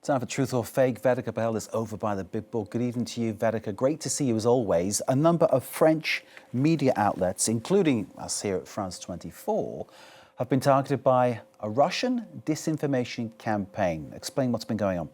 Time for Truth or Fake. Vedika Bahl is over by the big book. Good evening to you, Vedika. Great to see you as always. A number of French media outlets, including us here at France 24, have been targeted by a Russian disinformation campaign. Explain what's been going on.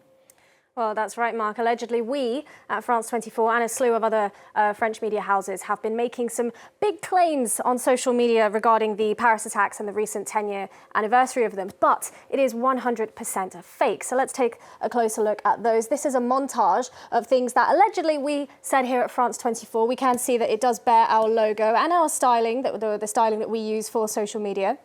Well, that's right, Mark. Allegedly, we at France 24 and a slew of other French media houses have been making some big claims on social media regarding the Paris attacks and the recent 10-year anniversary of them. But it is 100% fake. So let's take a closer look at those. This is a montage of things that allegedly we said here at France 24. We can see that it does bear our logo and our styling, the styling that we use for social media.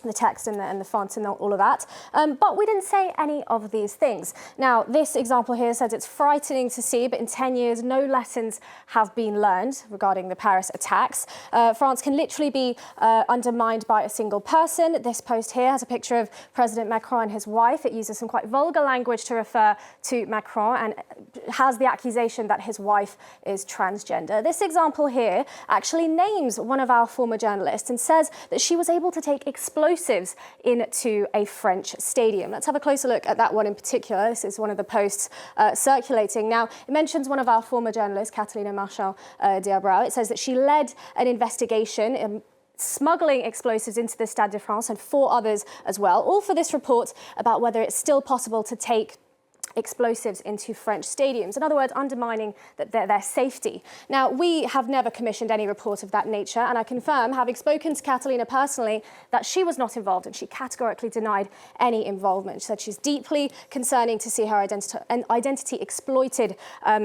The text and the font and all of that. But we didn't say any of these things. Now, this example here says it's frightening to see, but in 10 years, no lessons have been learned regarding the Paris attacks. France can literally be undermined by a single person. This post here has a picture of President Macron and his wife. It uses some quite vulgar language to refer to Macron and has the accusation that his wife is transgender. This example here actually names one of our former journalists and says that she was able to take explosives into a French stadium. Let's have a closer look at that one in particular. This is one of the posts circulating. Now, it mentions one of our former journalists, Catalina Marchand-Diabrau. It says that she led an investigation smuggling explosives into the Stade de France and 4 others as well, all for this report about whether it's still possible to take explosives into French stadiums. In other words, undermining their safety. Now, we have never commissioned any report of that nature, and I confirm, having spoken to Catalina personally, that she was not involved, and she categorically denied any involvement. She said she's deeply concerning to see her identity exploited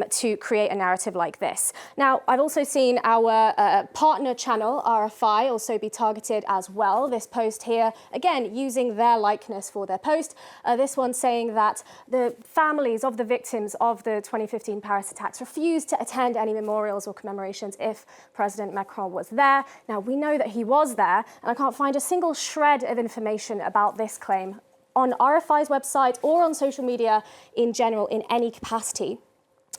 to create a narrative like this. Now, I've also seen our partner channel, RFI, also be targeted as well. This post here, again, using their likeness for their post. This one saying that the families of the victims of the 2015 Paris attacks refused to attend any memorials or commemorations if President Macron was there. Now, we know that he was there, and I can't find a single shred of information about this claim on RFI's website or on social media in general in any capacity.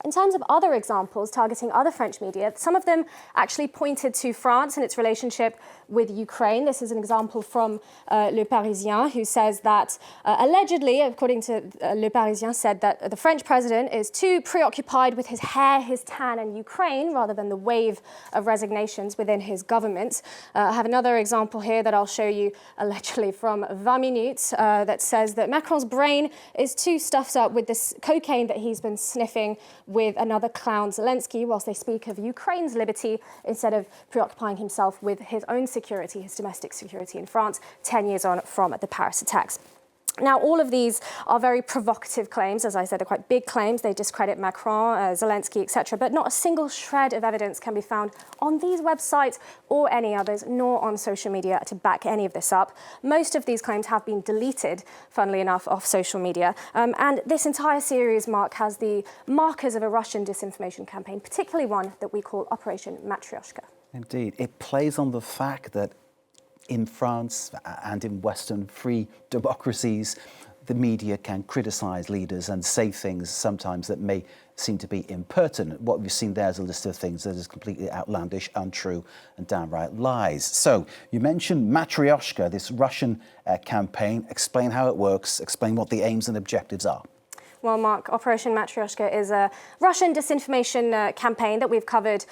In terms of other examples targeting other French media, some of them actually pointed to France and its relationship with Ukraine. This is an example from Le Parisien, who says that allegedly, according to Le Parisien, said that the French president is too preoccupied with his hair, his tan and Ukraine rather than the wave of resignations within his government. I have another example here that I'll show you allegedly from 20 Minutes that says that Macron's brain is too stuffed up with this cocaine that he's been sniffing with another clown, Zelensky, whilst they speak of Ukraine's liberty instead of preoccupying himself with his own security, his domestic security in France, 10 years on from the Paris attacks. Now, all of these are very provocative claims. As I said, they're quite big claims. They discredit Macron, Zelensky, etc. But not a single shred of evidence can be found on these websites or any others, nor on social media to back any of this up. Most of these claims have been deleted, funnily enough, off social media. And this entire series, Mark, has the markers of a Russian disinformation campaign, particularly one that we call Operation Matryoshka. Indeed. It plays on the fact that in France and in Western free democracies, the media can criticise leaders and say things sometimes that may seem to be impertinent. What we've seen there is a list of things that is completely outlandish, untrue and downright lies. So you mentioned Matryoshka, this Russian campaign. Explain how it works, explain what the aims and objectives are. Well, Mark, Operation Matryoshka is a Russian disinformation campaign that we've covered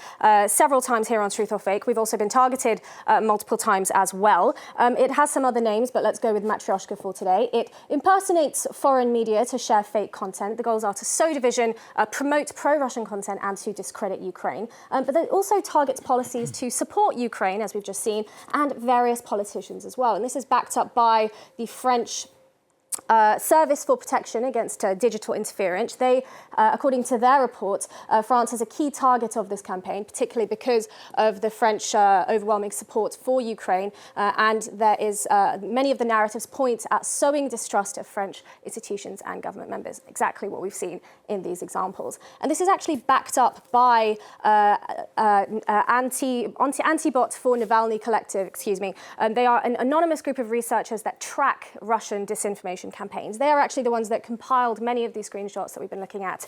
several times here on Truth or Fake. We've also been targeted multiple times as well. It has some other names, but let's go with Matryoshka for today. It impersonates foreign media to share fake content. The goals are to sow division, promote pro-Russian content and to discredit Ukraine. But it also targets policies to support Ukraine, as we've just seen, and various politicians as well. And this is backed up by the French Service for Protection Against Digital Interference. They, according to their report, France is a key target of this campaign, particularly because of the French overwhelming support for Ukraine. And there is many of the narratives point at sowing distrust of French institutions and government members, exactly what we've seen in these examples. And this is actually backed up by Anti-Bot for Navalny Collective, They are an anonymous group of researchers that track Russian disinformation disinformation campaigns. They are actually the ones that compiled many of these screenshots that we've been looking at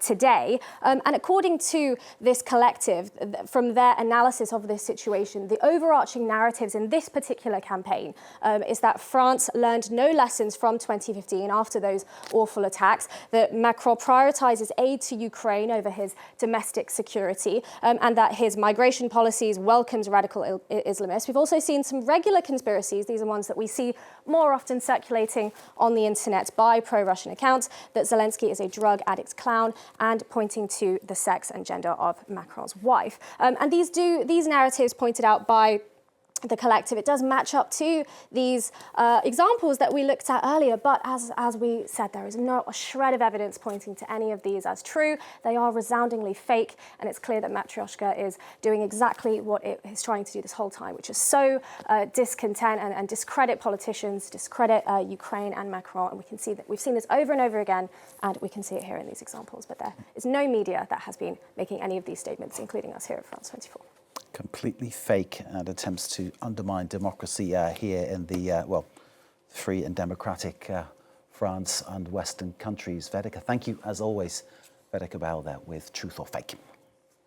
today. And according to this collective, from their analysis of this situation, the overarching narratives in this particular campaign is that France learned no lessons from 2015 after those awful attacks, that Macron prioritizes aid to Ukraine over his domestic security, and that his migration policies welcomes radical Islamists. We've also seen some regular conspiracies. These are ones that we see more often circulating on the internet by pro-Russian accounts, that Zelensky is a drug addict clown, and pointing to the sex and gender of Macron's wife. And these narratives pointed out by the collective, it does match up to these examples that we looked at earlier, but as we said, there is not a shred of evidence pointing to any of these as true. They are resoundingly fake, and it's clear that Matryoshka is doing exactly what it is trying to do this whole time, which is sow discontent and discredit politicians, discredit Ukraine and Macron, and we can see that we've seen this over and over again, and we can see it here in these examples, but there is no media that has been making any of these statements, including us here at France 24. Completely fake and attempts to undermine democracy here in the, free and democratic France and Western countries. Vedika, thank you as always. Vedika Bahl there with Truth or Fake.